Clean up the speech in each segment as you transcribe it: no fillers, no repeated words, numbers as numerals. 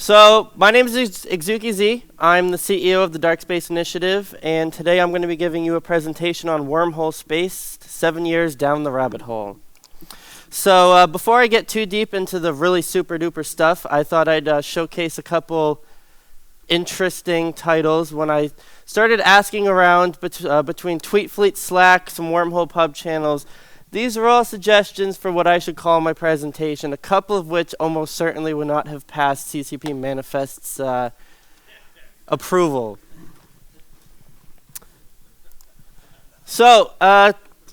So, my name is ExookiZ. I'm the CEO of the Dark Space Initiative, and today I'm going to be giving you a presentation on Wormhole Space, 7 years down the rabbit hole. So, before I get too deep into the really super duper stuff, I thought I'd showcase a couple interesting titles. When I started asking around between Tweet Fleet, Slack, some Wormhole pub channels, these are all suggestions for what I should call my presentation, a couple of which almost certainly would not have passed CCP Manifest's approval. So,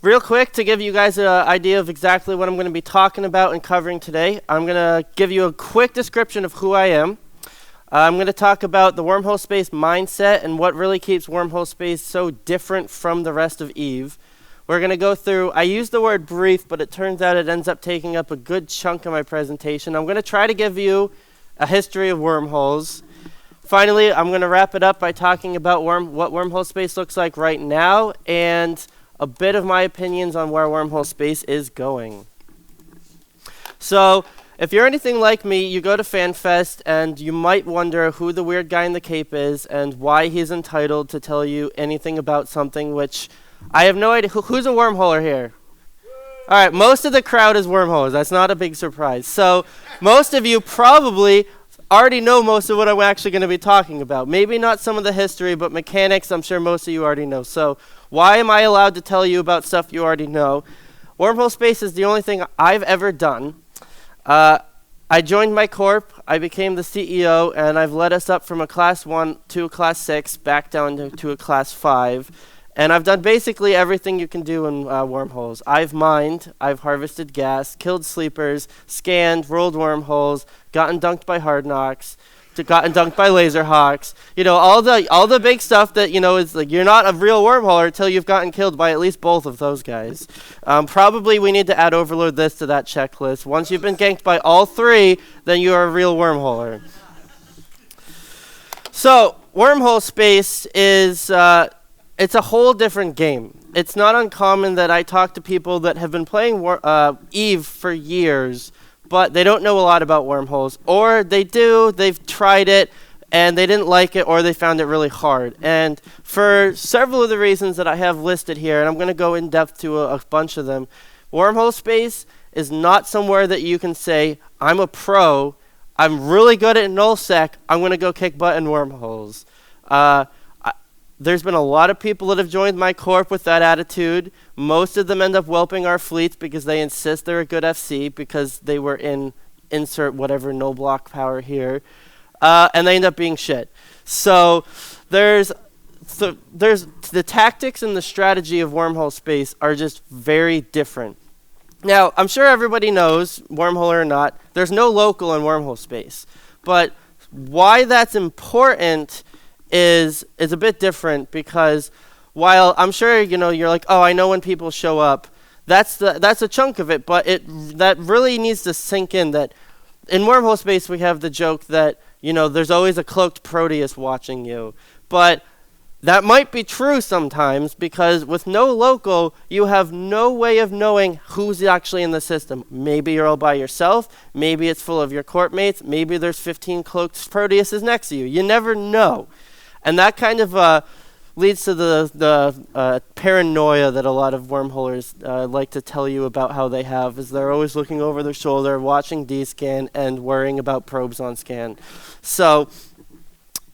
real quick, to give you guys an idea of exactly what I'm going to be talking about and covering today, I'm going to give you a quick description of who I am. I'm going to talk about the wormhole space mindset and what really keeps wormhole space so different from the rest of EVE. We're going to go through, I use the word brief, but it turns out it ends up taking up a good chunk of my presentation. I'm going to try to give you a history of wormholes. Finally, I'm going to wrap it up by talking about what wormhole space looks like right now and a bit of my opinions on where wormhole space is going. So, if you're anything like me, you go to Fanfest and you might wonder who the weird guy in the cape is and why he's entitled to tell you anything about something which I have no idea. Who's a wormholer here? All right, most of the crowd is wormholes. That's not a big surprise. So most of you probably already know most of what I'm actually going to be talking about. Maybe not some of the history, but mechanics, I'm sure most of you already know. So why am I allowed to tell you about stuff you already know? Wormhole space is the only thing I've ever done. I joined my corp, I became the CEO, and I've led us up from a class 1 to a class 6, back down to a class 5. And I've done basically everything you can do in wormholes. I've mined, I've harvested gas, killed sleepers, scanned, rolled wormholes, gotten dunked by hard knocks, gotten dunked by laser hawks. You know, all the big stuff that, you know, is like you're not a real wormholer until you've gotten killed by at least both of those guys. Probably we need to add overload this to that checklist. Once you've been ganked by all three, then you are a real wormholer. So, wormhole space is it's a whole different game. It's not uncommon that I talk to people that have been playing EVE for years, but they don't know a lot about wormholes. Or they do, they've tried it, and they didn't like it, or they found it really hard. And for several of the reasons that I have listed here, and I'm going to go in depth to a bunch of them, wormhole space is not somewhere that you can say, I'm a pro, I'm really good at nullsec, I'm going to go kick butt in wormholes. There's been a lot of people that have joined my corp with that attitude. Most of them end up whelping our fleets because they insist they're a good FC because they were in insert whatever no block power here. And they end up being shit. So there's the tactics and the strategy of wormhole space are just very different. Now, I'm sure everybody knows, wormhole or not, there's no local in wormhole space. But why that's important is a bit different because while I'm sure you're like, oh, I know when people show up, that's a chunk of it, but that really needs to sink in that in wormhole space we have the joke that there's always a cloaked Proteus watching you, but that might be true sometimes because with no local you have no way of knowing who's actually in the system. Maybe you're all by yourself, maybe it's full of your corp mates, maybe there's 15 cloaked Proteuses next to you. You never know. And that kind of leads to the paranoia that a lot of wormholers like to tell you about how they have, is they're always looking over their shoulder, watching D-scan, and worrying about probes on scan. So,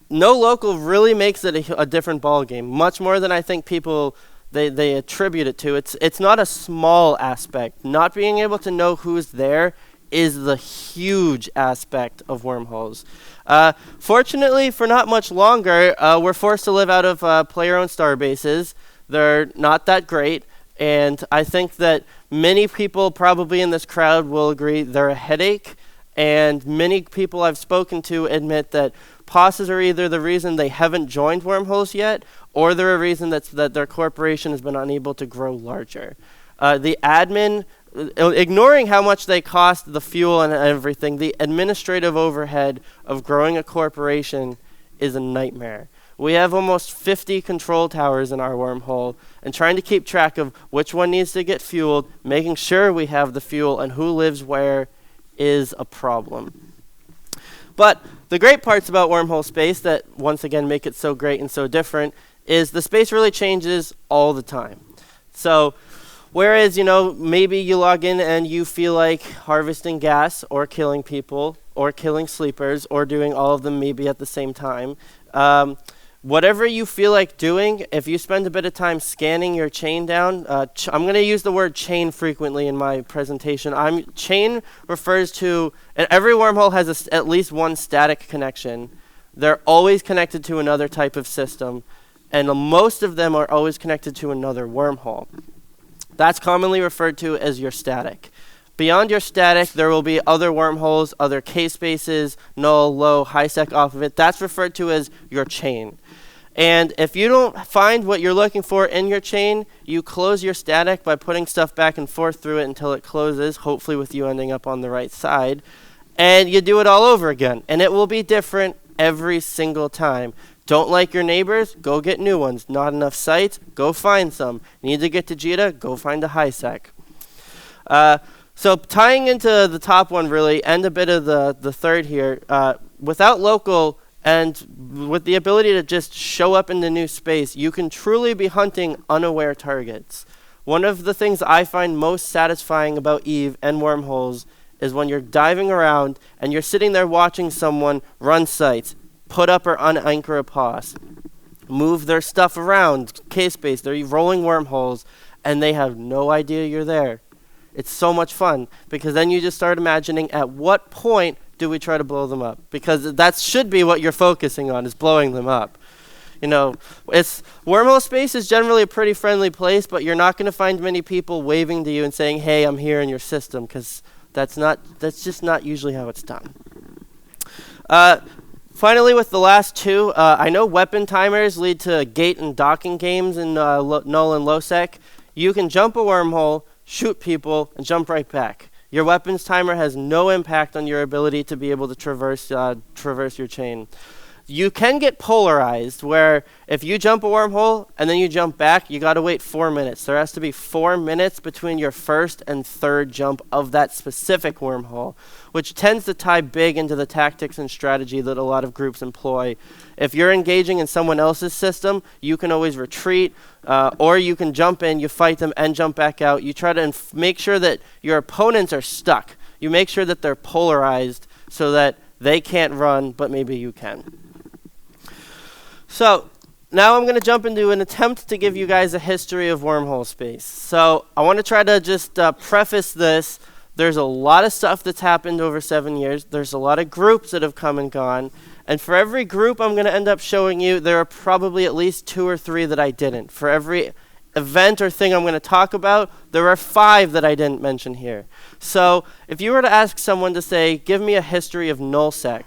no local really makes it a different ballgame, much more than I think people they attribute it to. It's not a small aspect. Not being able to know who's there is the huge aspect of wormholes. Fortunately, for not much longer, we're forced to live out of player-owned starbases. They're not that great, and I think that many people probably in this crowd will agree they're a headache, and many people I've spoken to admit that POSs are either the reason they haven't joined wormholes yet, or they're a reason that their corporation has been unable to grow larger. The admin, ignoring how much they cost, the fuel and everything, the administrative overhead of growing a corporation is a nightmare. We have almost 50 control towers in our wormhole, and trying to keep track of which one needs to get fueled, making sure we have the fuel, and who lives where is a problem. But The great parts about Wormhole Space that once again make it so great and so different is the space really changes all the time. So whereas, maybe you log in and you feel like harvesting gas or killing people or killing sleepers or doing all of them maybe at the same time, whatever you feel like doing, if you spend a bit of time scanning your chain down, I'm going to use the word chain frequently in my presentation. Chain refers to, and every wormhole has at least one static connection. They're always connected to another type of system, and most of them are always connected to another wormhole. That's commonly referred to as your static. Beyond your static, there will be other wormholes, other K-spaces, null, low, high sec off of it. That's referred to as your chain. And if you don't find what you're looking for in your chain, you close your static by putting stuff back and forth through it until it closes, hopefully with you ending up on the right side. And you do it all over again. And it will be different every single time. Don't like your neighbors? Go get new ones. Not enough sites? Go find some. Need to get to JITA? Go find a high sec. So tying into the top one really, and a bit of the third here, without local and with the ability to just show up in the new space, you can truly be hunting unaware targets. One of the things I find most satisfying about Eve and wormholes is when you're diving around and you're sitting there watching someone run sites, put up or unanchor a pos, move their stuff around, K-space, they're rolling wormholes, and they have no idea you're there. It's so much fun, because then you just start imagining at what point do we try to blow them up? Because that should be what you're focusing on, is blowing them up. Wormhole space is generally a pretty friendly place, but you're not going to find many people waving to you and saying, hey, I'm here in your system, because that's just not usually how it's done. Finally, with the last two, I know weapon timers lead to gate and docking games in null and low sec. You can jump a wormhole, shoot people, and jump right back. Your weapons timer has no impact on your ability to be able to traverse your chain. You can get polarized, where if you jump a wormhole and then you jump back, you got to wait 4 minutes. There has to be 4 minutes between your first and third jump of that specific wormhole, which tends to tie big into the tactics and strategy that a lot of groups employ. If you're engaging in someone else's system, you can always retreat, or you can jump in, you fight them, and jump back out. You try to make sure that your opponents are stuck. You make sure that they're polarized so that they can't run, but maybe you can. So now I'm going to jump into an attempt to give you guys a history of wormhole space. So I want to try to just preface this. There's a lot of stuff that's happened over 7 years. There's a lot of groups that have come and gone. And for every group I'm going to end up showing you, there are probably at least 2 or 3 that I didn't. For every event or thing I'm going to talk about, there are 5 that I didn't mention here. So if you were to ask someone to say, give me a history of nullsec,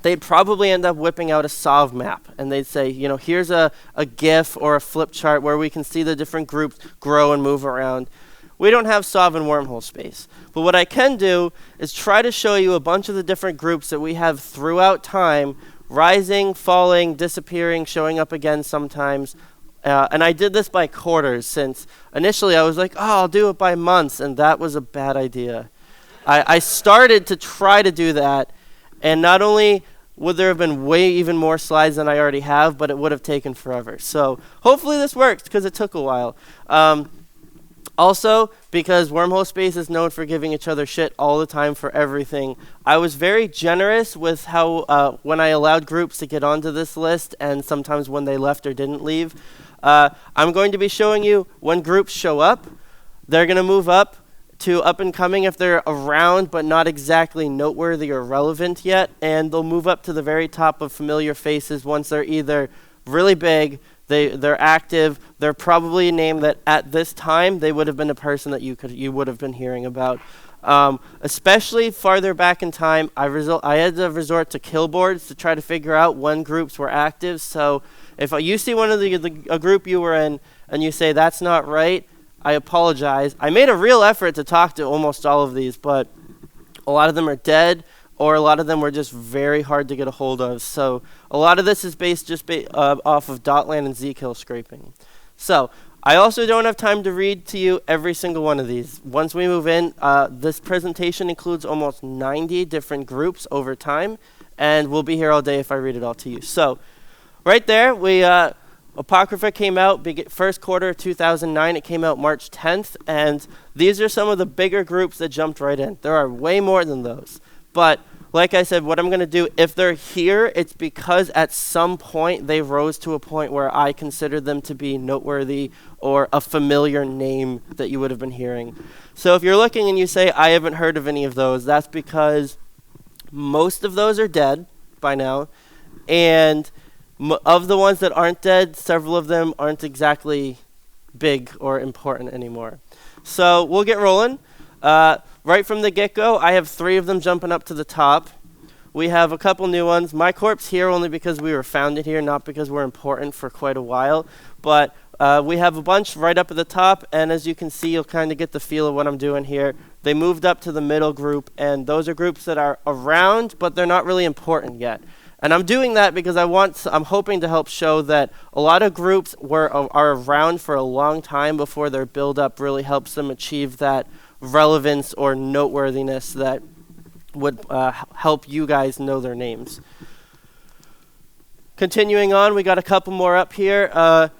they'd probably end up whipping out a SOV map. And they'd say, here's a GIF or a flip chart where we can see the different groups grow and move around. We don't have SOV in wormhole space. But what I can do is try to show you a bunch of the different groups that we have throughout time, rising, falling, disappearing, showing up again sometimes. And I did this by quarters, since initially I was like, I'll do it by months, and that was a bad idea. I started to try to do that, and not only would there have been way even more slides than I already have, but it would have taken forever. So hopefully this works, because it took a while. Also, because wormhole space is known for giving each other shit all the time for everything, I was very generous with how when I allowed groups to get onto this list, and sometimes when they left or didn't leave. I'm going to be showing you when groups show up. They're going to move up to up and coming if they're around but not exactly noteworthy or relevant yet, and they'll move up to the very top of familiar faces once they're either really big, they're active, they're probably a name that at this time they would have been a person that you would have been hearing about. Especially farther back in time, I had to resort to kill boards to try to figure out when groups were active. So if you see one of a group you were in and you say that's not right, I apologize. I made a real effort to talk to almost all of these, but a lot of them are dead, or a lot of them were just very hard to get a hold of. So a lot of this is based off of Dotland and Zkill scraping. So I also don't have time to read to you every single one of these. Once we move in, this presentation includes almost 90 different groups over time, and we'll be here all day if I read it all to you. So, right there, Apocrypha came out first quarter of 2009. It came out March 10th, and these are some of the bigger groups that jumped right in. There are way more than those. But like I said, what I'm going to do, if they're here, it's because at some point they rose to a point where I consider them to be noteworthy or a familiar name that you would have been hearing. So if you're looking and you say, I haven't heard of any of those, that's because most of those are dead by now. And of the ones that aren't dead, several of them aren't exactly big or important anymore. So we'll get rolling. Right from the get-go, I have 3 of them jumping up to the top. We have a couple new ones. My corp's here only because we were founded here, not because we're important for quite a while. But we have a bunch right up at the top, and as you can see, you'll kind of get the feel of what I'm doing here. They moved up to the middle group, and those are groups that are around, but they're not really important yet. And I'm doing that because I'm hoping to help show that a lot of groups are around for a long time before their build-up really helps them achieve that relevance or noteworthiness that would help you guys know their names. Continuing on, we got a couple more up here. I'll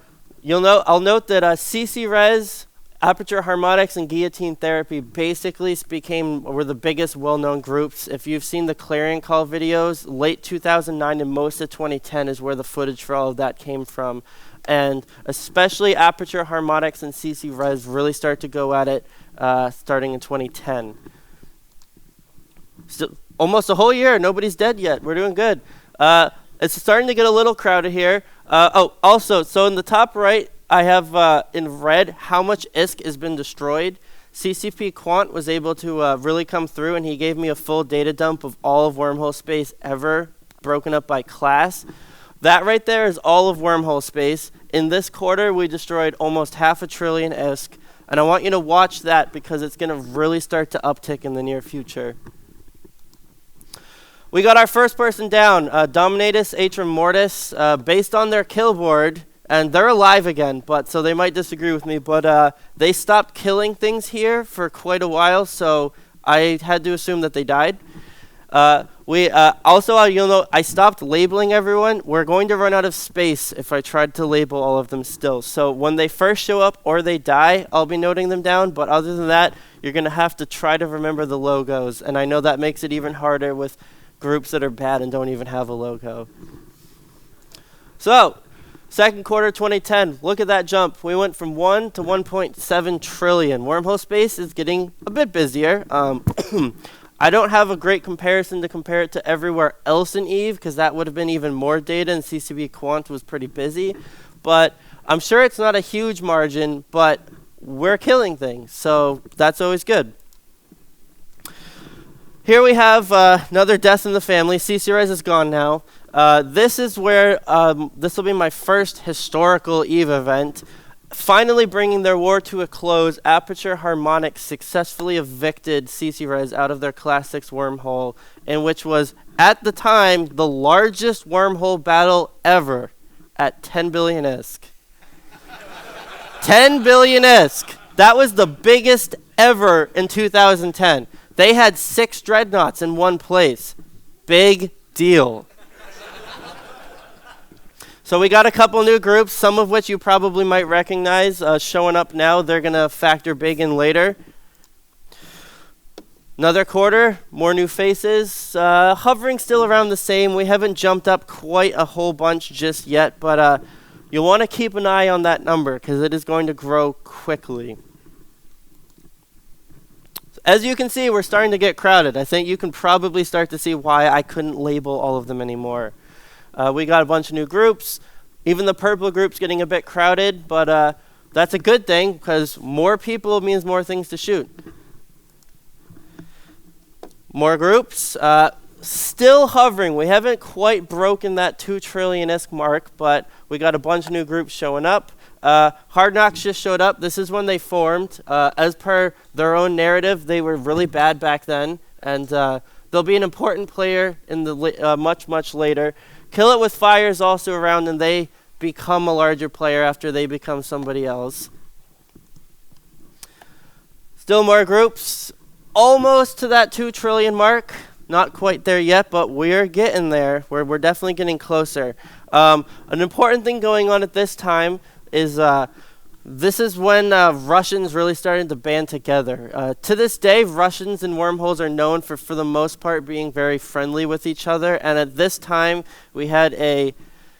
note that ExookiZ, Aperture Harmonics, and Guillotine Therapy basically were the biggest well-known groups. If you've seen the Clarion Call videos, late 2009 and most of 2010 is where the footage for all of that came from. And especially Aperture Harmonics and ExookiZ really start to go at it starting in 2010. Still, almost a whole year, nobody's dead yet. We're doing good. It's starting to get a little crowded here. Also, so in the top right, I have in red how much ISK has been destroyed. CCP Quant was able to really come through, and he gave me a full data dump of all of Wormhole space ever, broken up by class. That right there is all of Wormhole space. In this quarter, we destroyed almost 500 billion ISK, and I want you to watch that because it's going to really start to uptick in the near future. We got our first person down, Dominatus Atrum Mortis, based on their kill board. And they're alive again, so they might disagree with me, but they stopped killing things here for quite a while, so I had to assume that they died. You'll know, I stopped labeling everyone. We're going to run out of space if I tried to label all of them still. So when they first show up or they die, I'll be noting them down, but other than that, you're going to have to try to remember the logos, and I know that makes it even harder with groups that are bad and don't even have a logo. So, second quarter 2010, look at that jump. We went from 1 to 1.7 trillion. Wormhole space is getting a bit busier. I don't have a great comparison to compare it to everywhere else in EVE, because that would have been even more data, and CCP Quant was pretty busy. But I'm sure it's not a huge margin, but we're killing things, so that's always good. Here we have another death in the family. ExookiZ is gone now. This is where this will be my first historical EVE event. Finally bringing their war to a close, Aperture Harmonics successfully evicted ExookiZ out of their Class 6 Wormhole, in which was, at the time, the largest Wormhole battle ever at 10 billion ISK. 10 billion ISK. That was the biggest ever in 2010. They had 6 dreadnoughts in one place. Big deal. So we got a couple new groups, some of which you probably might recognize showing up now. They're going to factor big in later. Another quarter, more new faces. Hovering still around the same. We haven't jumped up quite a whole bunch just yet, but you'll want to keep an eye on that number because it is going to grow quickly. As you can see, we're starting to get crowded. I think you can probably start to see why I couldn't label all of them anymore. We got a bunch of new groups. Even the purple group's getting a bit crowded, but that's a good thing because more people means more things to shoot. More groups. Still hovering. We haven't quite broken that 2 trillion ISK mark, but we got a bunch of new groups showing up. Hard Knocks just showed up. This is when they formed. As per their own narrative, they were really bad back then, and they'll be an important player in the much later. Kill It With Fire is also around, and they become a larger player after they become somebody else. Still more groups. Almost to that 2 trillion mark. Not quite there yet, but we're getting there. We're definitely getting closer. An important thing going on at this time is this is when Russians really started to band together. To this day, Russians and wormholes are known for the most part, being very friendly with each other. And at this time, we had a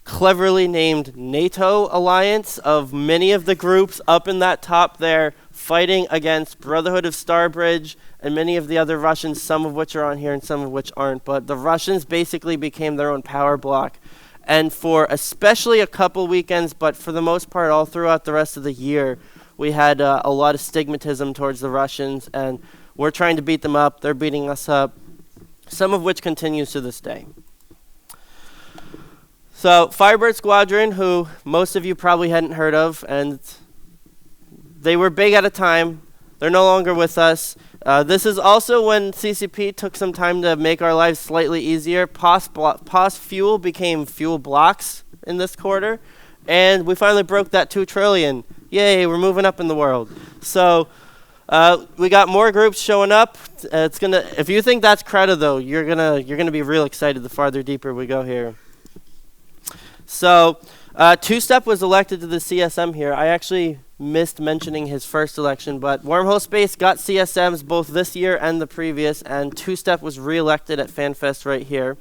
cleverly named NATO alliance of many of the groups up in that top there fighting against Brotherhood of Starbridge and many of the other Russians, some of which are on here and some of which aren't. But the Russians basically became their own power block. And for especially a couple weekends, but for the most part all throughout the rest of the year, we had a lot of stigmatism towards the Russians, and we're trying to beat them up. They're beating us up, some of which continues to this day. So Firebird Squadron, who most of you probably hadn't heard of, and they were big at a time. They're no longer with us. This is also when CCP took some time to make our lives slightly easier. POS fuel became fuel blocks in this quarter, and we finally broke that 2 trillion. Yay, we're moving up in the world. So we got more groups showing up. If you think that's credit though, you're gonna be real excited the farther deeper we go here. So Two Step was elected to the CSM here. I actually missed mentioning his first election, but Wormhole Space got CSMs both this year and the previous, and Two Step was re-elected at Fanfest right here.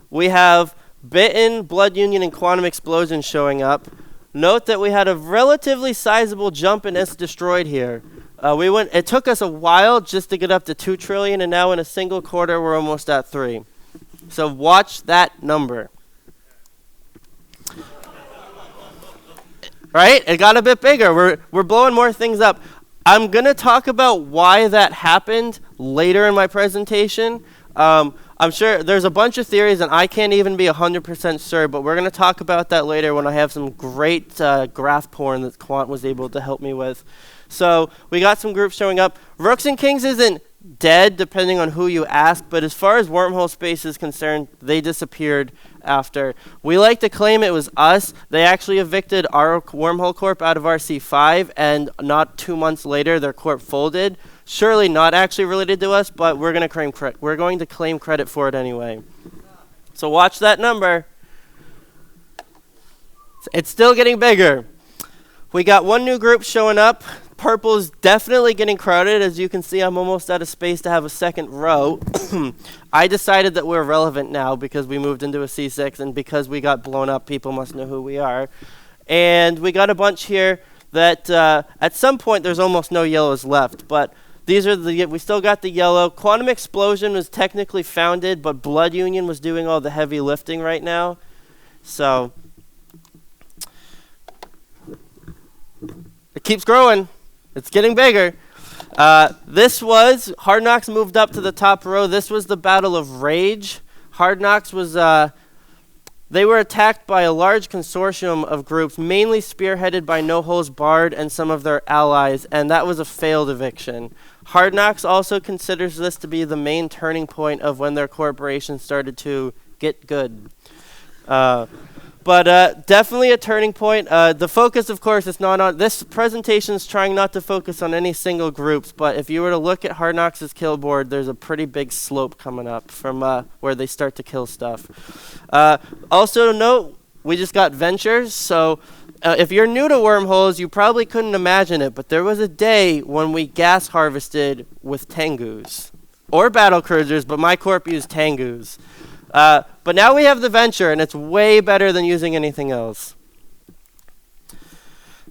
We have Bitten, Blood Union, and Quantum Explosion showing up. Note that we had a relatively sizable jump in It's Destroyed here. It took us a while just to get up to 2 trillion, and now in a single quarter we're almost at 3. So watch that number. Right? It got a bit bigger. We're blowing more things up. I'm going to talk about why that happened later in my presentation. I'm sure there's a bunch of theories, and I can't even be 100% sure, but we're going to talk about that later when I have some great graph porn that Quant was able to help me with. So we got some groups showing up. Rooks and Kings isn't dead, depending on who you ask, but as far as Wormhole Space is concerned, they disappeared after. We like to claim it was us. They actually evicted our Wormhole Corp out of RC5, and not 2 months later, their corp folded. Surely not actually related to us, but we're going to claim credit for it anyway. So watch that number. It's still getting bigger. We got one new group showing up. Purple's definitely getting crowded. As you can see, I'm almost out of space to have a second row. I decided that we're relevant now because we moved into a C6, and because we got blown up, people must know who we are. And we got a bunch here that at some point there's almost no yellows left, but we still got the yellow. Quantum Explosion was technically founded, but Blood Union was doing all the heavy lifting right now. So it keeps growing. It's getting bigger. This was, Hard Knocks moved up to the top row. This was the Battle of Rage. Hard Knocks was, they were attacked by a large consortium of groups, mainly spearheaded by No Holes Barred and some of their allies, and that was a failed eviction. Hard Knocks also considers this to be the main turning point of when their corporation started to get good. But definitely a turning point. The focus, of course, is not on this presentation is trying not to focus on any single groups, but if you were to look at Hard Knocks' kill board, there's a pretty big slope coming up from where they start to kill stuff. Also note, we just got Ventures, so if you're new to Wormholes, you probably couldn't imagine it, but there was a day when we gas harvested with Tengus. Or battle cruisers, but my corp used Tengus. But now we have the Venture, and it's way better than using anything else.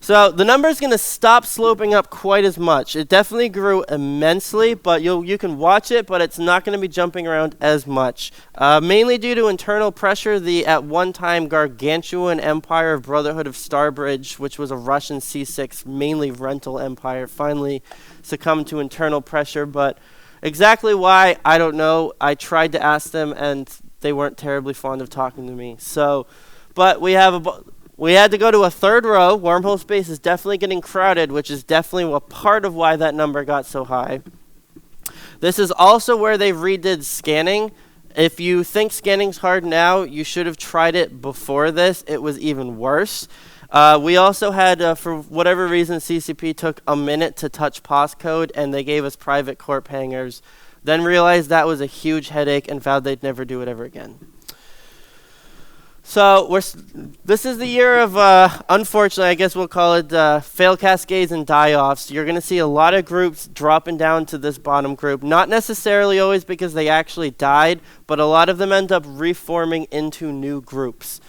So the number is going to stop sloping up quite as much. It definitely grew immensely, but you can watch it, but it's not going to be jumping around as much. Mainly due to internal pressure, the at one time gargantuan empire of Brotherhood of Starbridge, which was a Russian C6, mainly rental empire, finally succumbed to internal pressure. But exactly why, I don't know. I tried to ask them, and they weren't terribly fond of talking to me. So, but we had to go to a third row. Wormhole Space is definitely getting crowded, which is definitely a part of why that number got so high. This is also where they redid scanning. If you think scanning's hard now, you should have tried it before this. It was even worse. We also had, for whatever reason, CCP took a minute to touch POS code, and they gave us private corp hangers then realized that was a huge headache and vowed they'd never do it ever again. So this is the year of, unfortunately, I guess we'll call it fail cascades and die-offs. You're going to see a lot of groups dropping down to this bottom group. Not necessarily always because they actually died, but a lot of them end up reforming into new groups.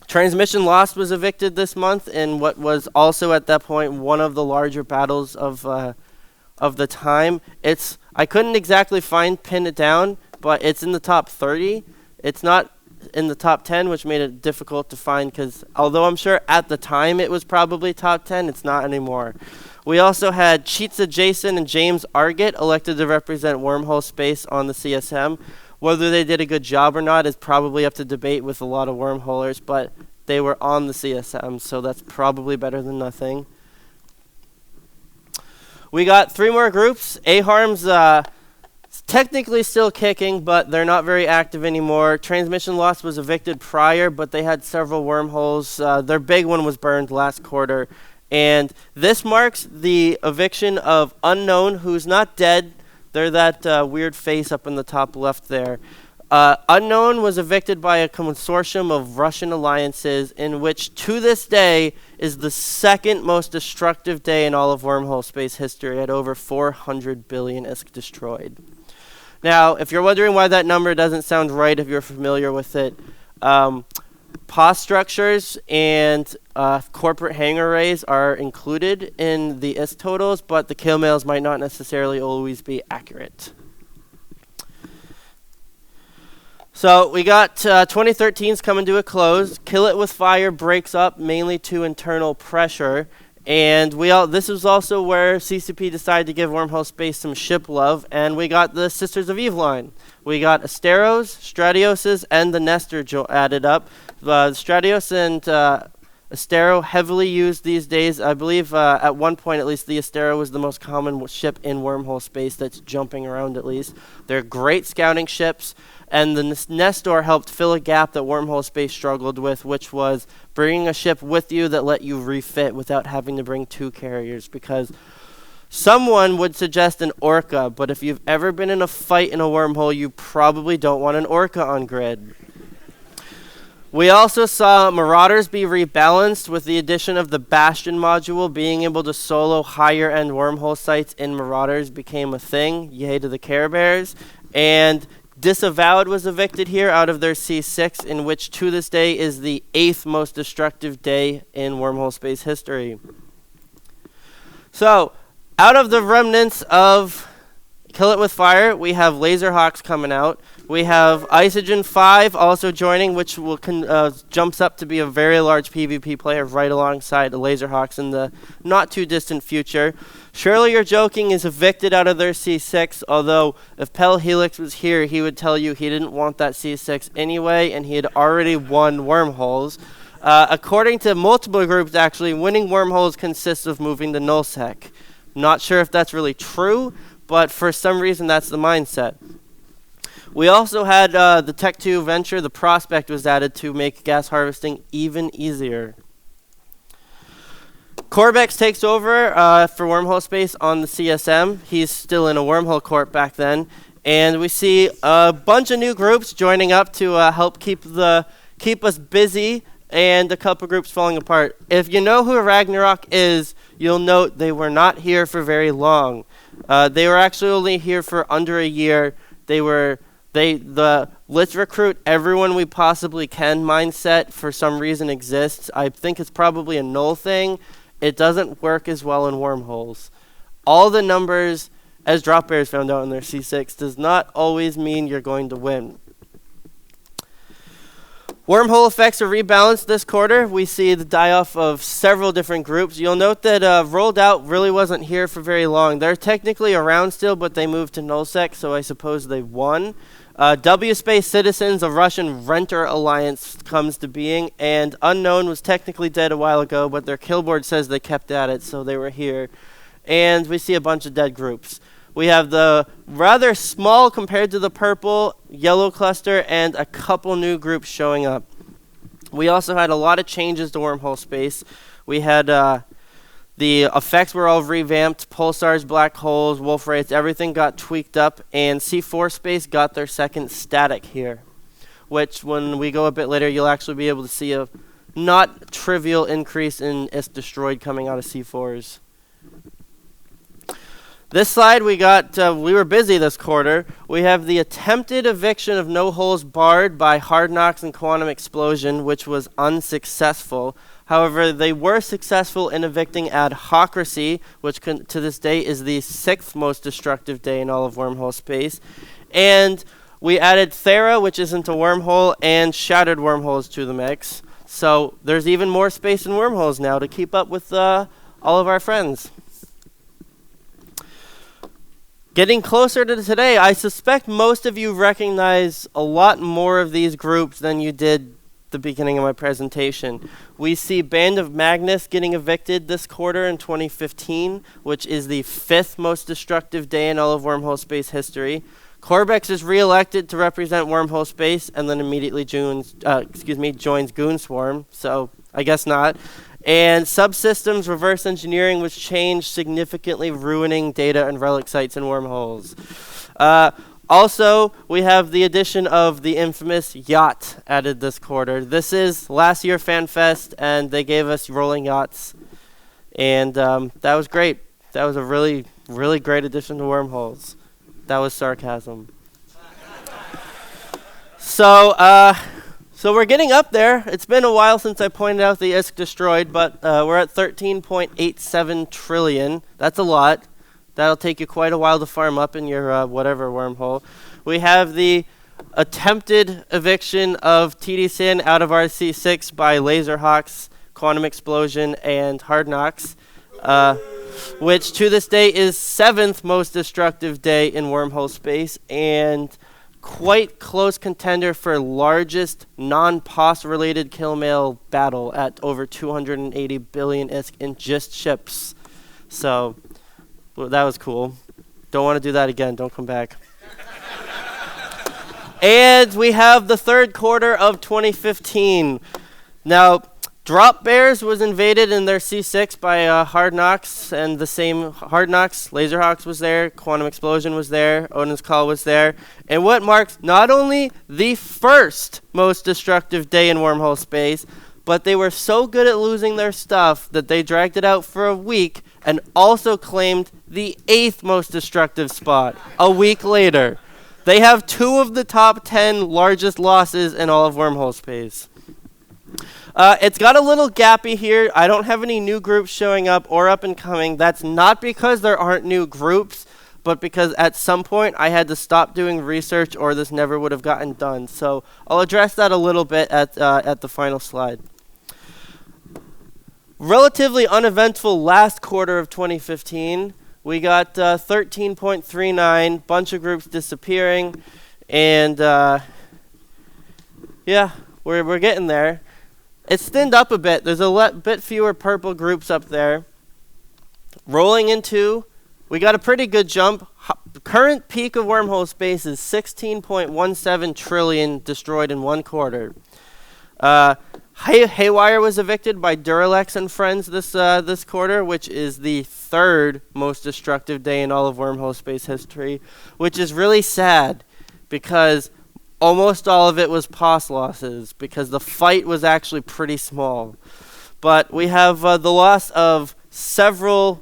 Transmission Lost was evicted this month in what was also at that point one of the larger battles of the time. I couldn't exactly pin it down, but it's in the top 30. It's not in the top 10, which made it difficult to find because although I'm sure at the time it was probably top 10, it's not anymore. We also had Cheetza Jason and James Argett elected to represent Wormhole Space on the CSM. Whether they did a good job or not is probably up to debate with a lot of wormholers, but they were on the CSM, so that's probably better than nothing. We got 3 more groups. A-Harm's technically still kicking, but they're not very active anymore. Transmission Lost was evicted prior, but they had several wormholes. Their big one was burned last quarter. And this marks the eviction of Unknown, who's not dead. They're that weird face up in the top left there. Unknown was evicted by a consortium of Russian alliances in which, to this day, is the second most destructive day in all of Wormhole Space history at over 400 billion ISK destroyed. Now, if you're wondering why that number doesn't sound right if you're familiar with it, POS structures and corporate hangar arrays are included in the ISK totals, but the kill mails might not necessarily always be accurate. So we got 2013's coming to a close. Kill It With Fire breaks up mainly to internal pressure. And this was also where CCP decided to give Wormhole Space some ship love, and we got the Sisters of Eve line. We got Asteros, Stratioses, and the Nestor added up. Stratios and Astero heavily used these days. I believe at one point at least the Astero was the most common ship in Wormhole Space that's jumping around at least. They're great scouting ships, and the Nestor helped fill a gap that Wormhole Space struggled with, which was bringing a ship with you that let you refit without having to bring 2 carriers, because someone would suggest an Orca, but if you've ever been in a fight in a wormhole, you probably don't want an Orca on grid. We also saw Marauders be rebalanced with the addition of the Bastion module. Being able to solo higher-end wormhole sites in Marauders became a thing. Yay to the Care Bears. And Disavowed was evicted here out of their C6, in which to this day is the 8th most destructive day in Wormhole Space history. So, out of the remnants of Kill It With Fire, we have Laserhawks coming out. We have Isogen 5 also joining, which will jumps up to be a very large PvP player right alongside the Laserhawks in the not-too-distant future. Surely You're Joking is evicted out of their C6, although if Pel Helix was here, he would tell you he didn't want that C6 anyway, and he had already won Wormholes. According to multiple groups, actually, winning Wormholes consists of moving to nullsec. Not sure if that's really true, but for some reason that's the mindset. We also had the Tech 2 Venture, the Prospect was added to make gas harvesting even easier. Corbex takes over for Wormhole Space on the CSM. He's still in a Wormhole Corp back then. And we see a bunch of new groups joining up to help keep us busy, and a couple groups falling apart. If you know who Ragnarok is, you'll note they were not here for very long. They were actually only here for under a year. The let's recruit everyone we possibly can mindset for some reason exists. I think it's probably a null thing. It doesn't work as well in wormholes. All the numbers, as Drop Bears found out in their C6, does not always mean you're going to win. Wormhole effects are rebalanced this quarter. We see the die-off of several different groups. You'll note that Rolled Out really wasn't here for very long. They're technically around still, but they moved to nullsec, so I suppose they won. W-Space Citizens, a Russian renter alliance, comes to being, and Unknown was technically dead a while ago, but their killboard says they kept at it, so they were here. And we see a bunch of dead groups. We have the rather small compared to the purple, yellow cluster, and a couple new groups showing up. We also had a lot of changes to Wormhole Space. We had The effects were all revamped. Pulsars, black holes, wolf rates, everything got tweaked up, and C4 Space got their second static here, which when we go a bit later, you'll actually be able to see a not trivial increase in ISK destroyed coming out of C4s. This slide we were busy this quarter. We have the attempted eviction of No Holes Barred by Hard Knocks and Quantum Explosion, which was unsuccessful. However, they were successful in evicting Adhocracy, which to this day is the 6th most destructive day in all of Wormhole space. And we added Thera, which is into Wormhole, and Shattered Wormholes to the mix. So there's even more space in Wormholes now to keep up with all of our friends. Getting closer to today, I suspect most of you recognize a lot more of these groups than you did the beginning of my presentation. We see Band of Magnus getting evicted this quarter in 2015, which is the 5th most destructive day in all of Wormhole space history. Corbex is re-elected to represent Wormhole space and then immediately joins Goonswarm, so I guess not. And Subsystems Reverse Engineering was changed, significantly ruining data and relic sites in Wormholes. Also, we have the addition of the infamous Yacht added this quarter. This is last year Fanfest, and they gave us rolling yachts. And that was great. That was a really, really great addition to Wormholes. That was sarcasm. So we're getting up there. It's been a while since I pointed out the ISK destroyed, but we're at 13.87 trillion. That's a lot. That'll take you quite a while to farm up in your whatever wormhole. We have the attempted eviction of TD Sin out of RC6 by Laserhawks, Quantum Explosion, and Hard Knocks, which to this day is 7th most destructive day in Wormhole space, and quite close contender for largest non-POS related kill mail battle at over 280 billion ISK in just ships. So well, that was cool. Don't want to do that again. Don't come back. And we have the 3rd quarter of 2015. Now, Drop Bears was invaded in their C6 by Hard Knocks, and the same Hard Knocks, Laserhawks was there, Quantum Explosion was there, Odin's Call was there, and what marks not only the 1st most destructive day in Wormhole space, but they were so good at losing their stuff that they dragged it out for a week and also claimed the 8th most destructive spot a week later. They have 2 of the top 10 largest losses in all of Wormhole space. It's got a little gappy here. I don't have any new groups showing up or up and coming. That's not because there aren't new groups, but because at some point I had to stop doing research or this never would have gotten done. So I'll address that a little bit at the final slide. Relatively uneventful last quarter of 2015. We got 13.39, bunch of groups disappearing, and yeah, we're getting there. It's thinned up a bit. There's a bit fewer purple groups up there. Rolling into, we got a pretty good jump. Current peak of Wormhole space is 16.17 trillion destroyed in 1 quarter. Haywire was evicted by Duralex and Friends this quarter, which is the 3rd most destructive day in all of Wormhole space history, which is really sad because almost all of it was POS losses because the fight was actually pretty small. But we have the loss of several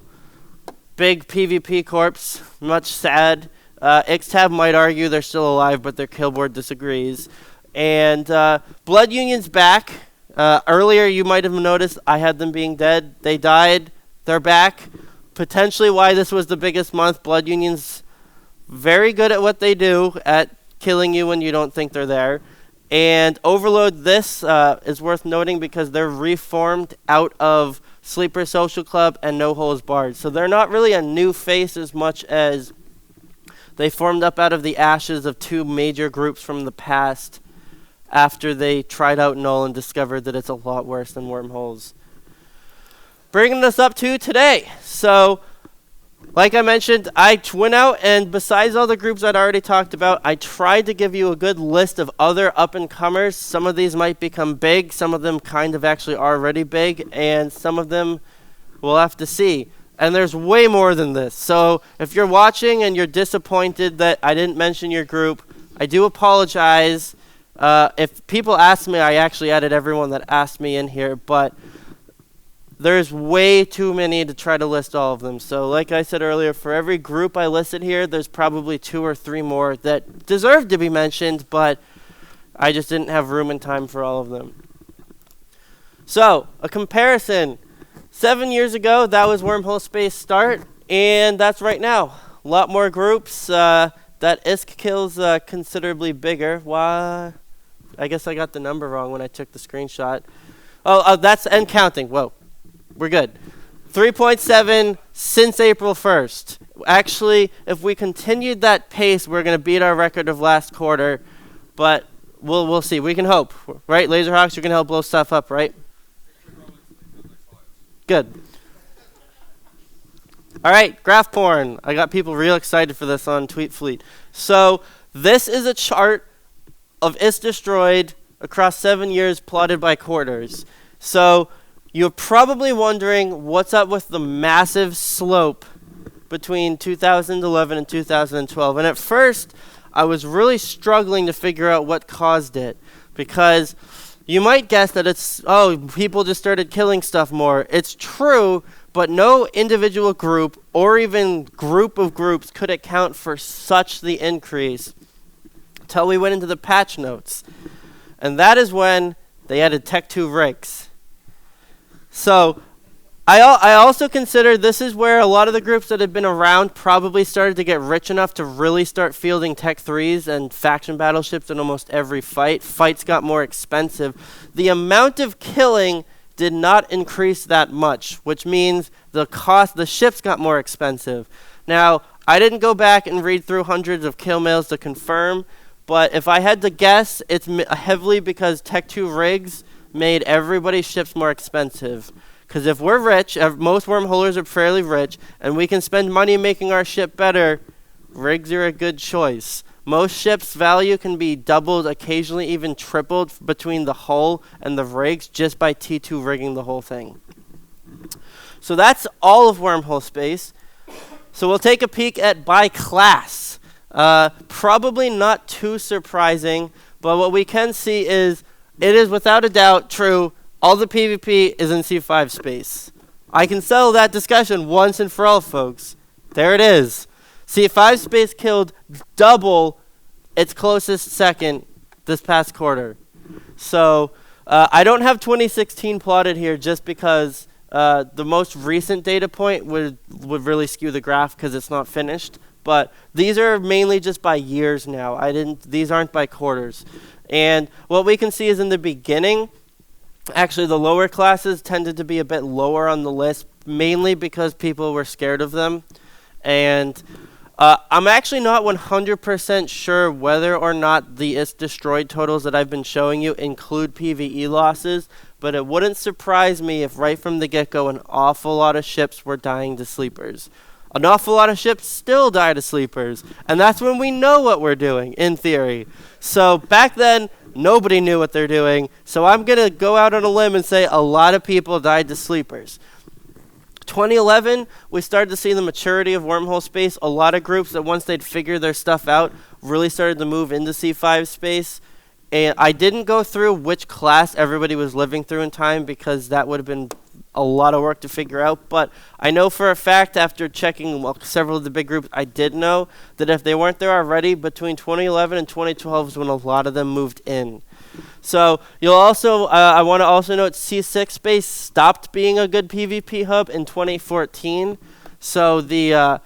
big PvP corps, much sad. Ixtab might argue they're still alive, but their kill board disagrees. And Blood Union's back. Earlier you might have noticed I had them being dead. They died. They're back. Potentially why this was the biggest month. Blood Union's very good at what they do, at killing you when you don't think they're there. And Overload, this is worth noting because they're reformed out of Sleeper Social Club and No Holes Barred. So they're not really a new face as much as they formed up out of the ashes of 2 major groups from the past after they tried out Null and discovered that it's a lot worse than Wormholes. Bringing us up to today. So like I mentioned, I went out and besides all the groups I'd already talked about, I tried to give you a good list of other up-and-comers. Some of these might become big. Some of them kind of actually are already big. And some of them We'll have to see. And there's way more than this. So if you're watching and you're disappointed that I didn't mention your group, I do apologize. If people ask me, I actually added everyone that asked me in here, but there's way too many to try to list all of them. So like I said earlier, for every group I listed here, there's probably 2 or 3 more that deserve to be mentioned, but I just didn't have room and time for all of them. So, a comparison. 7 years ago, that was Wormhole Space start, and that's right now. A lot more groups. That ISK kill's considerably bigger. Why? I guess I got the number wrong when I took the screenshot. Oh, that's and counting. Whoa. We're good. 3.7 since April 1st. Actually, if we continued that pace, we're going to beat our record of last quarter. But we'll see. We can hope. Right? Laserhawks, you can help blow stuff up, right? Good. All right, graph porn. I got people real excited for this on Tweet Fleet. So this is a chart of is destroyed across 7 years plotted by quarters. So you're probably wondering what's up with the massive slope between 2011 and 2012. And at first, I was really struggling to figure out what caused it. Because you might guess that it's, people just started killing stuff more. It's true, but no individual group or even group of groups could account for such the increase until we went into the patch notes. And that is when they added Tech 2 rigs. So I also consider this is where a lot of the groups that had been around probably started to get rich enough to really start fielding Tech 3s and faction battleships in almost every fight. Fights got more expensive. The amount of killing did not increase that much, which means the ships got more expensive. Now, I didn't go back and read through hundreds of kill mails to confirm, but if I had to guess, it's heavily because Tech 2 rigs made everybody's ships more expensive. Because if we're rich, most wormholers are fairly rich, and we can spend money making our ship better, rigs are a good choice. Most ships' value can be doubled, occasionally even tripled between the hull and the rigs just by T2 rigging the whole thing. So that's all of Wormhole Space. So we'll take a peek at by class. Probably not too surprising, but what we can see is it is without a doubt true, all the PvP is in C5 space. I can settle that discussion once and for all, folks. There it is. C5 space killed double its closest second this past quarter. So I don't have 2016 plotted here just because the most recent data point would really skew the graph because it's not finished. But these are mainly just by years now. These aren't by quarters. And what we can see is in the beginning, actually the lower classes tended to be a bit lower on the list, mainly because people were scared of them. And I'm actually not 100% sure whether or not the is destroyed totals that I've been showing you include PvE losses, but it wouldn't surprise me if right from the get-go an awful lot of ships were dying to sleepers. An awful lot of ships still die to sleepers, and that's when we know what we're doing, in theory. So back then, nobody knew what they're doing, so I'm going to go out on a limb and say a lot of people died to sleepers. 2011, we started to see the maturity of Wormhole Space. A lot of groups that once they'd figured their stuff out really started to move into C5 space. And I didn't go through which class everybody was living through in time because that would have been a lot of work to figure out. But I know for a fact after checking several of the big groups, I did know that if they weren't there already, between 2011 and 2012 is when a lot of them moved in. So you'll also, I want to also note C6 space stopped being a good PvP hub in 2014. So the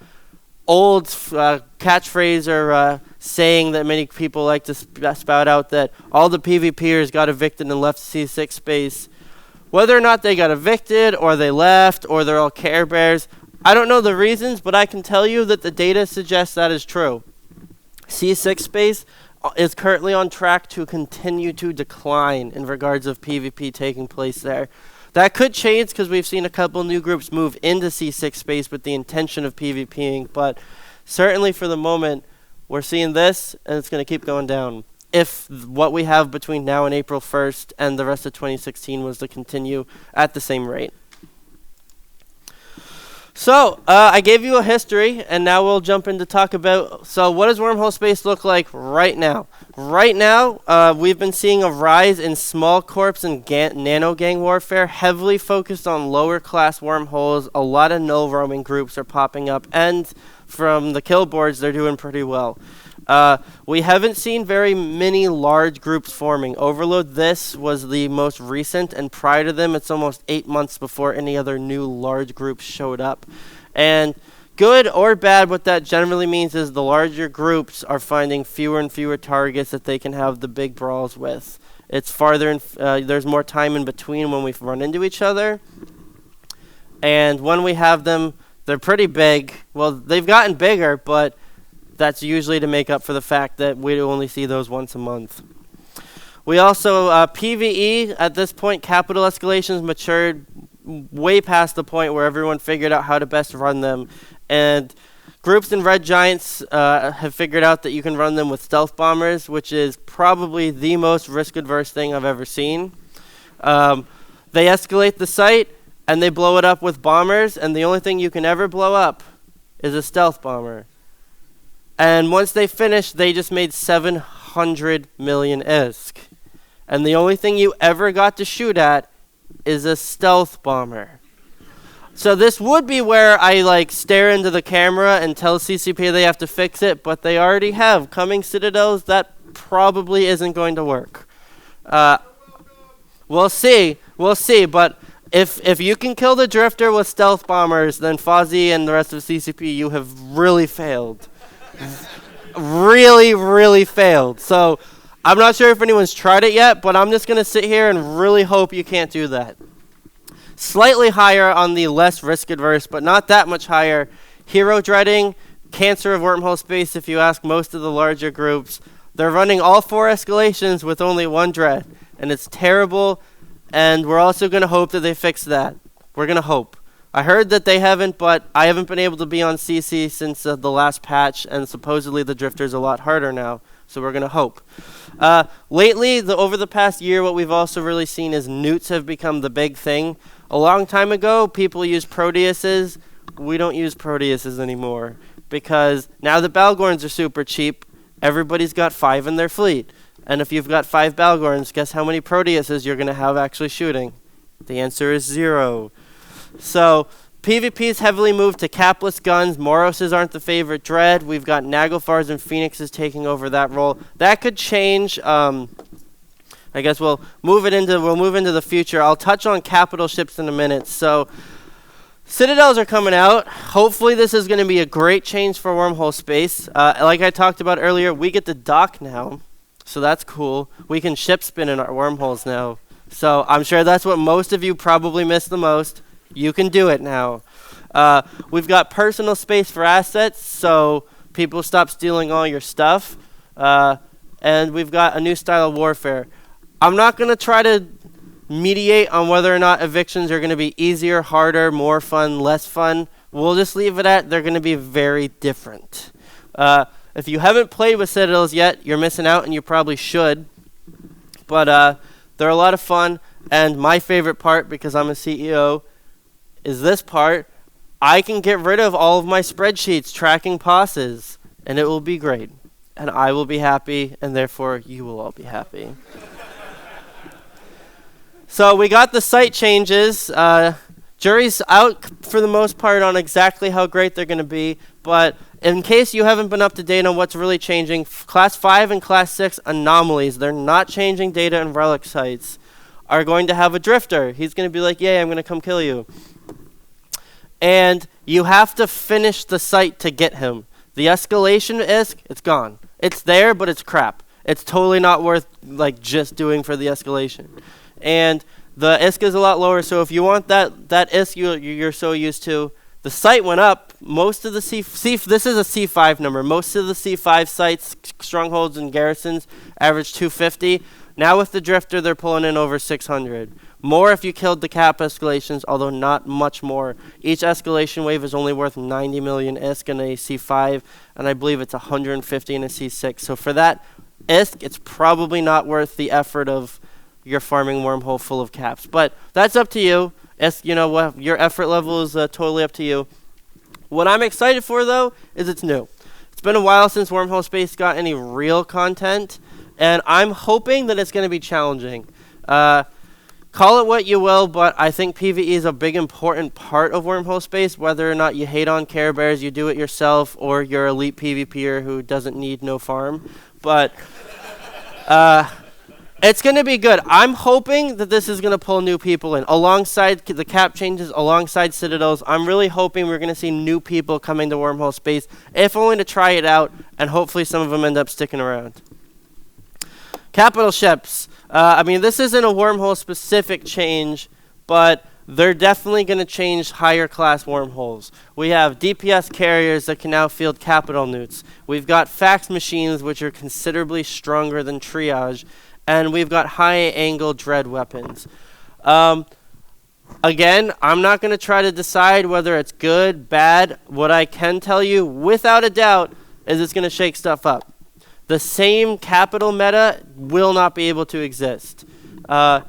old catchphrase or saying that many people like to spout out that all the PvPers got evicted and left C6 space. Whether or not they got evicted or they left or they're all Care Bears, I don't know the reasons, but I can tell you that the data suggests that is true. C6 space is currently on track to continue to decline in regards of PvP taking place there. That could change because we've seen a couple new groups move into C6 space with the intention of PvPing, but certainly for the moment, we're seeing this, and it's going to keep going down. If what we have between now and April 1st and the rest of 2016 was to continue at the same rate. So, I gave you a history, and now we'll jump in to talk about, so what does wormhole space look like right now? Right now, we've been seeing a rise in small corps and nano gang warfare, heavily focused on lower class wormholes. A lot of no roaming groups are popping up, and from the kill boards, they're doing pretty well. We haven't seen very many large groups forming. Overload this was the most recent, and prior to them, it's almost 8 months before any other new large groups showed up. And good or bad, what that generally means is the larger groups are finding fewer and fewer targets that they can have the big brawls with. It's farther, and there's more time in between when we run into each other. And when we have them, they're pretty big. Well, they've gotten bigger, but that's usually to make up for the fact that we only see those once a month. We also, PvE, at this point, capital escalations matured way past the point where everyone figured out how to best run them. And groups in Red Giants have figured out that you can run them with stealth bombers, which is probably the most risk-adverse thing I've ever seen. They escalate the site, and they blow it up with bombers, and the only thing you can ever blow up is a stealth bomber. And once they finished, they just made 700 million ISK. And the only thing you ever got to shoot at is a stealth bomber. So this would be where I stare into the camera and tell CCP they have to fix it, but they already have. Coming Citadels, that probably isn't going to work. We'll see, but if you can kill the Drifter with stealth bombers, then Fozzie and the rest of CCP, you have really failed. really failed. So I'm not sure if anyone's tried it yet, but I'm just going to sit here and really hope you can't do that. Slightly higher on the less risk adverse, but not that much higher. Hero dreading, cancer of wormhole space. If you ask most of the larger groups, they're running all 4 escalations with only 1 dread, and it's terrible. And we're also going to hope that they fix that. We're going to hope. I heard that they haven't, but I haven't been able to be on CC since the last patch, and supposedly the Drifter's a lot harder now, so we're going to hope. Lately, over the past year, what we've also really seen is newts have become the big thing. A long time ago, people used Proteuses. We don't use Proteuses anymore, because now the Balgorns are super cheap. Everybody's got 5 in their fleet. And if you've got 5 Balgorns, guess how many Proteuses you're going to have actually shooting? The answer is 0. So PvP's heavily moved to capless guns. Moroses aren't the favorite dread. We've got Naglfars and Phoenixes taking over that role. That could change. I guess we'll move into the future. I'll touch on capital ships in a minute. So Citadels are coming out. Hopefully this is going to be a great change for wormhole space. Like I talked about earlier, we get to dock now. So that's cool. We can ship spin in our wormholes now. So I'm sure that's what most of you probably miss the most. You can do it now. We've got personal space for assets, so people stop stealing all your stuff. And we've got a new style of warfare. I'm not going to try to mediate on whether or not evictions are going to be easier, harder, more fun, less fun. We'll just leave it at they're going to be very different. If you haven't played with Citadels yet, you're missing out, and you probably should. But they're a lot of fun, and my favorite part, because I'm a CEO, is this part. I can get rid of all of my spreadsheets tracking POSs, and it will be great. And I will be happy, and therefore you will all be happy. So we got the site changes. Jury's out for the most part on exactly how great they're going to be, but in case you haven't been up to date on what's really changing, Class 5 and Class 6 anomalies, they're not changing data and relic sites, are going to have a Drifter. He's going to be like, yay, I'm going to come kill you. And you have to finish the site to get him. The escalation ISK, it's gone. It's there, but it's crap. It's totally not worth just doing for the escalation. And the ISK is a lot lower, so if you want that ISK you're so used to, the site went up. Most of the this is a C5 number. Most of the C5 sites, strongholds and garrisons, average 250. Now with the Drifter, they're pulling in over 600. More if you killed the cap escalations, although not much more. Each escalation wave is only worth 90 million ISK in a C5, and I believe it's 150 in a C6. So for that ISK, it's probably not worth the effort of your farming wormhole full of caps. But that's up to you. ISK, you know what? Your effort level is totally up to you. What I'm excited for, though, is it's new. It's been a while since Wormhole Space got any real content, and I'm hoping that it's going to be challenging. Call it what you will, but I think PvE is a big important part of Wormhole Space, whether or not you hate on Care Bears, you do it yourself, or you're elite PvPer who doesn't need no farm. But it's going to be good. I'm hoping that this is going to pull new people in. Alongside the cap changes, alongside Citadels, I'm really hoping we're going to see new people coming to Wormhole Space, if only to try it out, and hopefully some of them end up sticking around. Capital ships. This isn't a Wormhole-specific change, but they're definitely going to change higher-class wormholes. We have DPS carriers that can now field capital newts. We've got fax machines, which are considerably stronger than triage. And we've got high-angle dread weapons. Again, I'm not going to try to decide whether it's good, bad. What I can tell you, without a doubt, is it's going to shake stuff up. The same capital meta will not be able to exist. At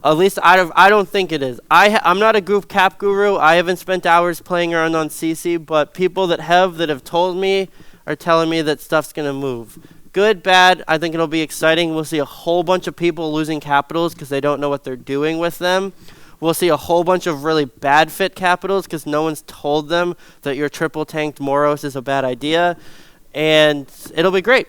least I don't think it is. I'm not a group cap guru. I haven't spent hours playing around on CC, but people that have told me are telling me that stuff's going to move. Good, bad, I think it'll be exciting. We'll see a whole bunch of people losing capitals because they don't know what they're doing with them. We'll see a whole bunch of really bad fit capitals because no one's told them that your triple tanked Moros is a bad idea. And it'll be great.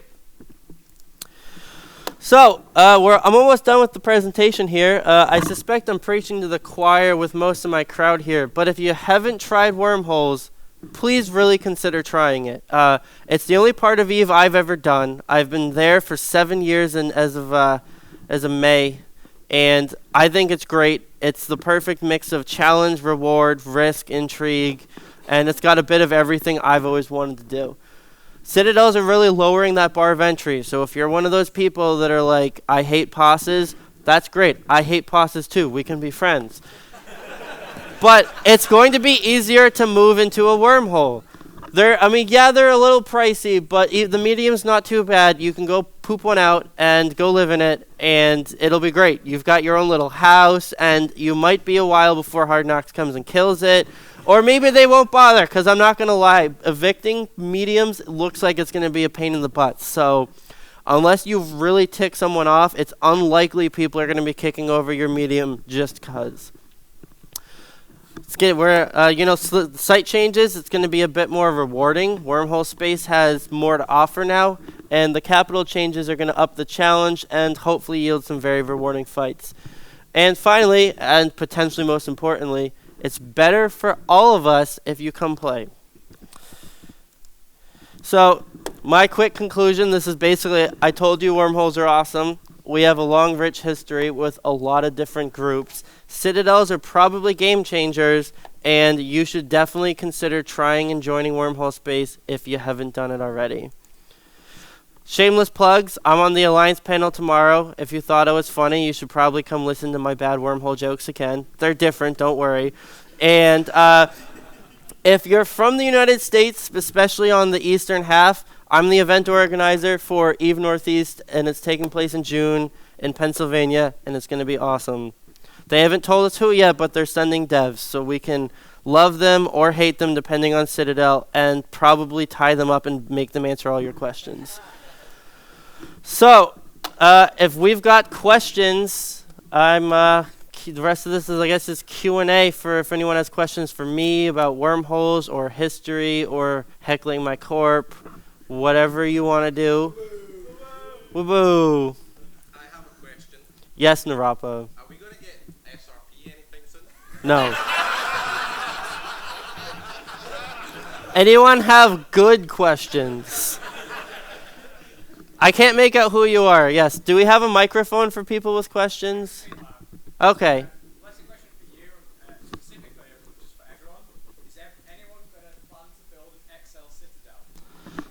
So, I'm almost done with the presentation here. I suspect I'm preaching to the choir with most of my crowd here. But if you haven't tried Wormholes, please really consider trying it. It's the only part of EVE I've ever done. I've been there for 7 years as of May, and I think it's great. It's the perfect mix of challenge, reward, risk, intrigue, and it's got a bit of everything I've always wanted to do. Citadels are really lowering that bar of entry, so if you're one of those people that are like, I hate posses, that's great. I hate posses too. We can be friends. But it's going to be easier to move into a wormhole. They're a little pricey, but the medium's not too bad. You can go poop one out and go live in it, and it'll be great. You've got your own little house, and you might be a while before Hard Knocks comes and kills it. Or maybe they won't bother, because I'm not going to lie. Evicting mediums looks like it's going to be a pain in the butt. So unless you really tick someone off, it's unlikely people are going to be kicking over your medium just because. Site changes, it's going to be a bit more rewarding. Wormhole Space has more to offer now, and the capital changes are going to up the challenge and hopefully yield some very rewarding fights. And finally, and potentially most importantly, it's better for all of us if you come play. So, my quick conclusion, this is basically, I told you wormholes are awesome. We have a long, rich history with a lot of different groups. Citadels are probably game changers, and you should definitely consider trying and joining Wormhole Space if you haven't done it already. Shameless plugs, I'm on the Alliance panel tomorrow. If you thought it was funny, you should probably come listen to my bad wormhole jokes again. They're different, don't worry. And if you're from the United States, especially on the eastern half, I'm the event organizer for EVE Northeast, and it's taking place in June in Pennsylvania, and it's going to be awesome. They haven't told us who yet, but they're sending devs, so we can love them or hate them depending on Citadel, and probably tie them up and make them answer all your questions. So, if we've got questions, the rest of this is, I guess, is Q&A for if anyone has questions for me about wormholes or history or heckling my corp, whatever you want to do. Woo-boo. I have a question. Yes, Narapo. Are we going to get SRP anytime soon? No. Anyone have good questions? I can't make out who you are. Yes. Do we have a microphone for people with questions? Okay. What's the question for you, specifically, or just for everyone? Is anyone going to plan to build an XL Citadel?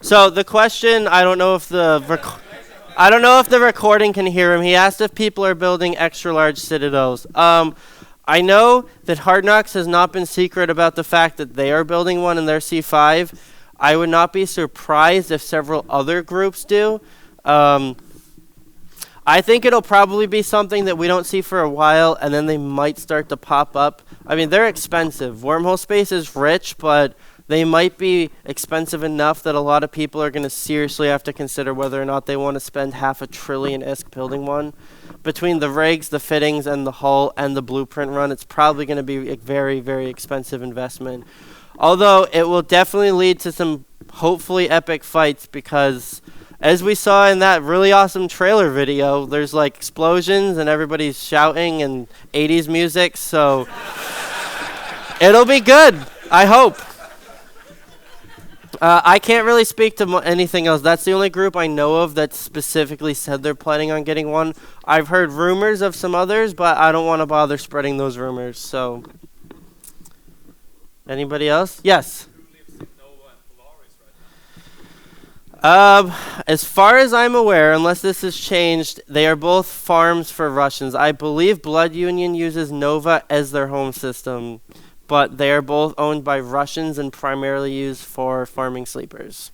So the question, I don't know if the recording can hear him. He asked if people are building extra large citadels. I know that Hard Knocks has not been secret about the fact that they are building one in their C5. I would not be surprised if several other groups do. I think it'll probably be something that we don't see for a while, and then they might start to pop up. I mean, they're expensive. Wormhole Space is rich, but they might be expensive enough that a lot of people are going to seriously have to consider whether or not they want to spend $500 billion ISK building one. Between the rigs, the fittings, and the hull, and the blueprint run, it's probably going to be a very, very expensive investment. Although it will definitely lead to some hopefully epic fights, because as we saw in that really awesome trailer video, there's like explosions and everybody's shouting and 80s music, so it'll be good, I hope. I can't really speak to anything else. That's the only group I know of that specifically said they're planning on getting one. I've heard rumors of some others, but I don't want to bother spreading those rumors, so. Anybody else? Yes? As far as I'm aware, unless this has changed, they are both farms for Russians. I believe Blood Union uses Nova as their home system, but they are both owned by Russians and primarily used for farming sleepers.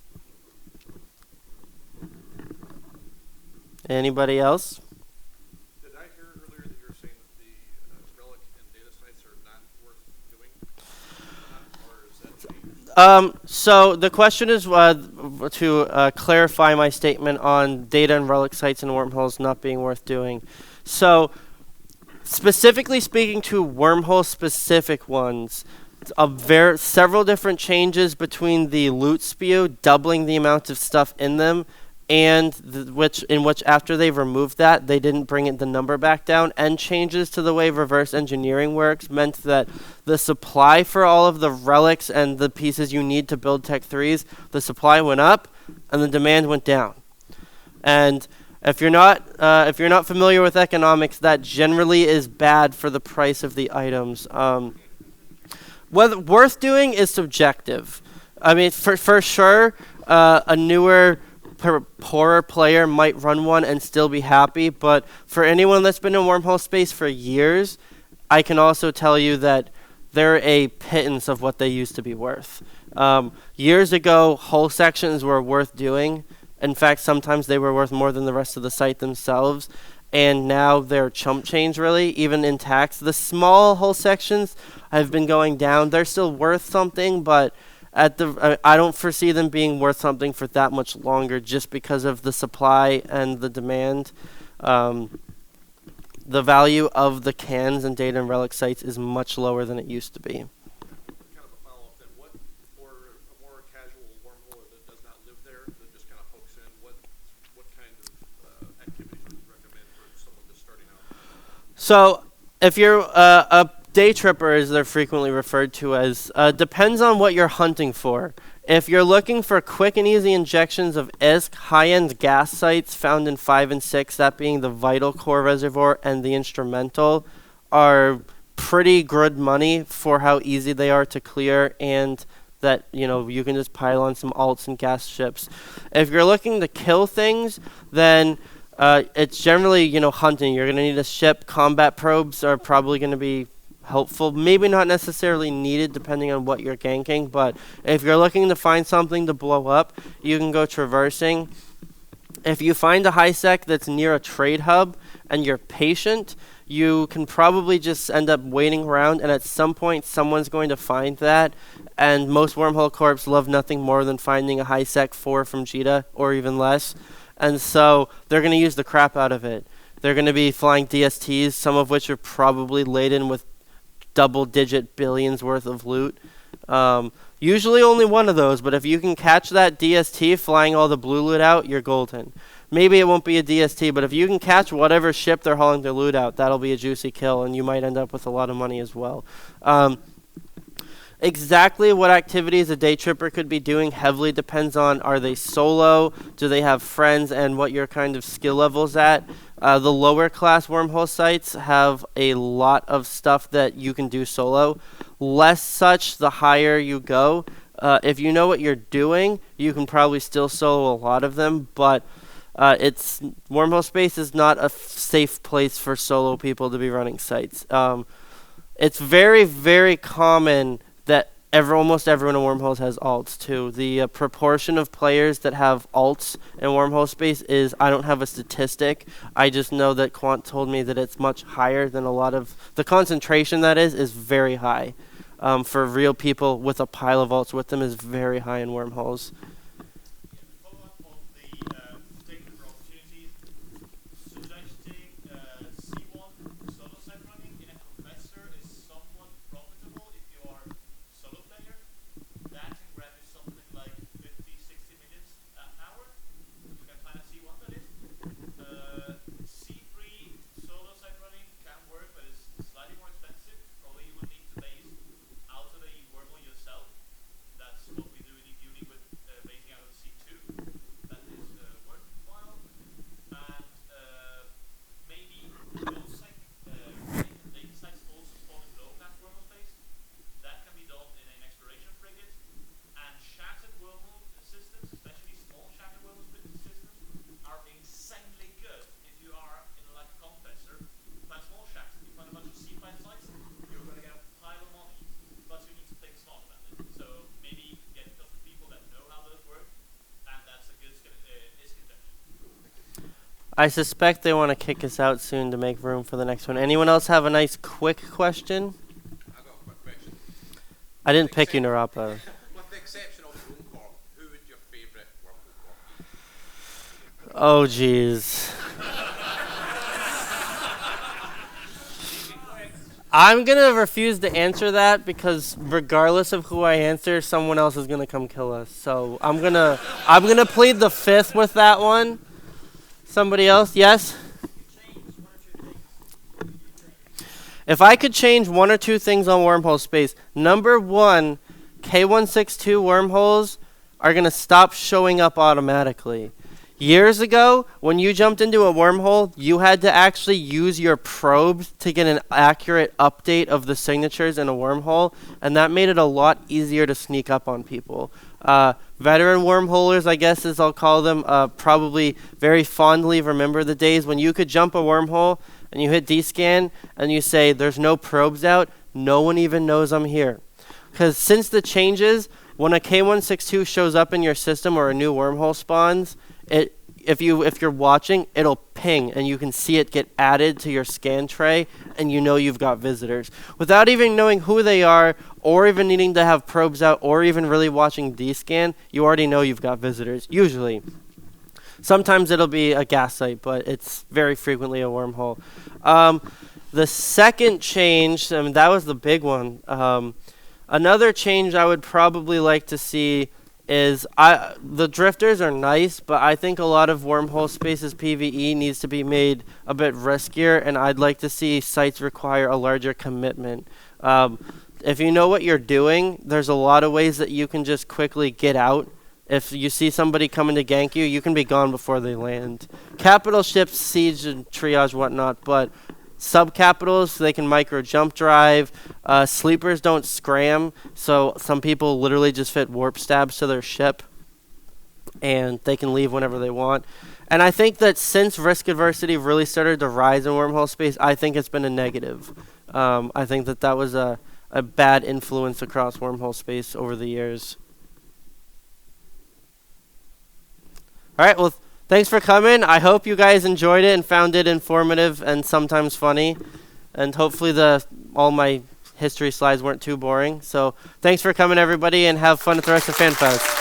Anybody else? Did I hear earlier that you were saying that the relic and data sites are not worth doing? Or is that changed? So the question is to clarify my statement on data and relic sites and wormholes not being worth doing. So specifically speaking to wormhole specific ones, several different changes between the loot spew, doubling the amount of stuff in them, and which after they've removed that, they didn't bring the number back down, and changes to the way reverse engineering works meant that the supply for all of the relics and the pieces you need to build Tech 3s, the supply went up and the demand went down. And if you're not familiar with economics, that generally is bad for the price of the items. Whether worth doing is subjective. I mean, for sure, a newer, poorer player might run one and still be happy, but for anyone that's been in wormhole space for years, I can also tell you that they're a pittance of what they used to be worth. Years ago, hull sections were worth doing. In fact, sometimes they were worth more than the rest of the site themselves, and now they're chump change, really, even in tax. The small hull sections have been going down. They're still worth something, but I don't foresee them being worth something for that much longer just because of the supply and the demand. The value of the cans and data and relic sites is much lower than it used to be. Kind of a follow-up then. What, for a more casual wormhole that does not live there, that just kind of pokes in, what kind of activities would you recommend for someone just starting out? So if you're a day tripper, as they're frequently referred to as, depends on what you're hunting for. If you're looking for quick and easy injections of ISK, high-end gas sites found in 5 and 6, that being the Vital Core Reservoir and the Instrumental, are pretty good money for how easy they are to clear, and that you can just pile on some alts and gas ships. If you're looking to kill things, then it's generally hunting. You're going to need a ship. Combat probes are probably going to be helpful, maybe not necessarily needed depending on what you're ganking, but if you're looking to find something to blow up, you can go traversing. If you find a high sec that's near a trade hub and you're patient, you can probably just end up waiting around, and at some point someone's going to find that, and most wormhole corps love nothing more than finding a high sec 4 from Jita or even less, and so they're going to use the crap out of it. They're going to be flying DSTs, some of which are probably laden with double-digit billions worth of loot. Usually only one of those, but if you can catch that DST flying all the blue loot out, you're golden. Maybe it won't be a DST, but if you can catch whatever ship they're hauling their loot out, that'll be a juicy kill, and you might end up with a lot of money as well. Exactly what activities a day tripper could be doing heavily depends on, are they solo, do they have friends, and what your kind of skill level's at. The lower class wormhole sites have a lot of stuff that you can do solo. Less such the higher you go. If you know what you're doing, you can probably still solo a lot of them, but wormhole space is not a safe place for solo people to be running sites. It's very, very common that almost everyone in wormholes has alts too. The proportion of players that have alts in wormhole space is, I don't have a statistic. I just know that Quant told me that it's much higher than a lot of, the concentration that is very high. for real people with a pile of alts with them is very high in wormholes. Follow up on the statement for opportunities, suggesting C1 solo side running in a compressor is somewhat profitable if you are solo player. That can grab you something like 50-60 minutes an hour. You can find a C1 that is. C3 solo side running can work, but it's slightly more expensive. Probably you will need to base out of a wormhole yourself. That's what we do in ExookiZ with basing out of C2. That is worthwhile. And maybe those data sites also spawn in low-class wormhole space. That can be done in an exploration frigate. And shattered wormhole systems, especially small shattered wormhole systems, are insanely good if you are in like a compressor. Find small shattered, you find a bunch of C5 sites, you're going to get a pile of money. But you need to think smart about it. So maybe get in touch with people that know how those work, and that's a good misconception. I suspect they want to kick us out soon to make room for the next one. Anyone else have a nice quick question? I got a quick question. I didn't pick you, Narapa. With the exception of Wormhole, who would your favourite Wormhole corp be? Oh, jeez. I'm going to refuse to answer that because regardless of who I answer, someone else is going to come kill us. So I'm going to plead the fifth with that one. Somebody else? Yes? If I could change one or two things on wormhole space, number one, K162 wormholes are going to stop showing up automatically. Years ago, when you jumped into a wormhole, you had to actually use your probes to get an accurate update of the signatures in a wormhole, and that made it a lot easier to sneak up on people. Veteran wormholers, I guess as I'll call them, probably very fondly remember the days when you could jump a wormhole and you hit D-scan and you say, there's no probes out, no one even knows I'm here. Because since the changes, when a K162 shows up in your system or a new wormhole spawns, if you're watching, it'll ping and you can see it get added to your scan tray and you know you've got visitors. Without even knowing who they are or even needing to have probes out or even really watching D-scan, you already know you've got visitors, usually. Sometimes it'll be a gas site, but it's very frequently a wormhole. The second change, I mean, that was the big one. Another change I would probably like to see is the drifters are nice, but I think a lot of wormhole spaces PvE needs to be made a bit riskier, and I'd like to see sites require a larger commitment. If you know what you're doing, there's a lot of ways that you can just quickly get out. If you see somebody coming to gank you, you can be gone before they land. Capital ships, siege, and triage, whatnot, but sub-capitals, they can micro-jump drive. Sleepers don't scram, so some people literally just fit warp stabs to their ship, and they can leave whenever they want. And I think that since risk adversity really started to rise in wormhole space, I think it's been a negative. I think that was a bad influence across wormhole space over the years. All right, well, thanks for coming. I hope you guys enjoyed it and found it informative and sometimes funny. And hopefully all my history slides weren't too boring. So thanks for coming, everybody, and have fun at the rest of FanFest.